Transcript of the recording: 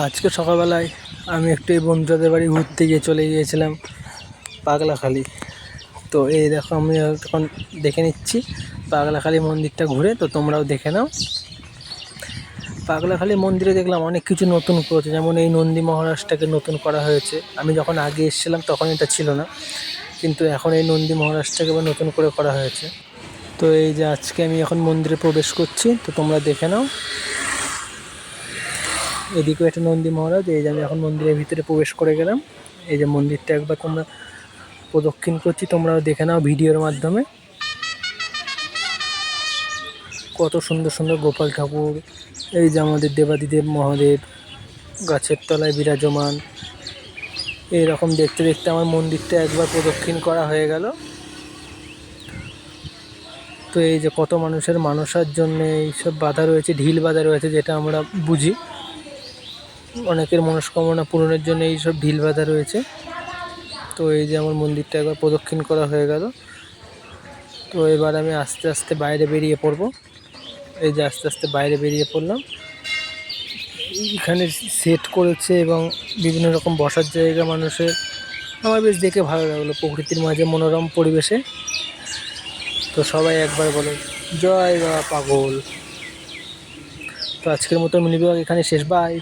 আজকে সকালবেলায় আমি একটু এই বন্ধুদের বাড়ি ঘুরতে চলে গিয়েছিলাম পাগলাখালি। তো এই দেখো আমি তখন দেখে নিচ্ছি পাগলাখালি মন্দিরটা ঘুরে, তো তোমরাও দেখে নাও। পাগলাখালি মন্দিরে দেখলাম অনেক কিছু নতুন করেছে, যেমন এই নন্দী মহারাজটাকে নতুন করা হয়েছে। আমি যখন আগে এসেছিলাম তখন এটা ছিল না, কিন্তু এখন এই নন্দী মহারাজটাকে আবার নতুন করে করা হয়েছে। তো এই যে আজকে আমি এখন মন্দিরে প্রবেশ করছি, তো তোমরা দেখে নাও। এদিকেও একটা নন্দী মহারাজ। এই যে আমি এখন মন্দিরের ভিতরে প্রবেশ করে গেলাম। এই যে মন্দিরটা একবার তোমরা প্রদক্ষিণ করছি, তোমরাও দেখে নাও ভিডিওর মাধ্যমে। কত সুন্দর সুন্দর গোপাল ঠাকুর, এই যে আমাদের দেবাদিদেব মহাদেব গাছের তলায় বিরাজমান। এইরকম দেখতে দেখতে আমার মন্দিরটা একবার প্রদক্ষিণ করা হয়ে গেল। তো এই যে কত মানুষের মানসার জন্য এইসব বাধা রয়েছে, ঢিল বাঁধা রয়েছে, যেটা আমরা বুঝি অনেকের মনস্কামনা পূরণের জন্য এইসব ঢিল বাঁধা রয়েছে। তো এই যে আমার মন্দিরটা একবার প্রদক্ষিণ করা হয়ে গেল। তো এবার আমি আস্তে আস্তে বাইরে বেরিয়ে পড়ব। এই যে আস্তে আস্তে বাইরে বেরিয়ে পড়লাম। এখানে সেট করেছে এবং বিভিন্ন রকম বসার জায়গা মানুষের। আমার বেশ দেখে ভালো লাগলো, প্রকৃতির মাঝে মনোরম পরিবেশে। তো সবাই একবার বলো জয় বাবা পাগল। তো আজকের মতো মিনি ব্লগ এখানে শেষ, বাই।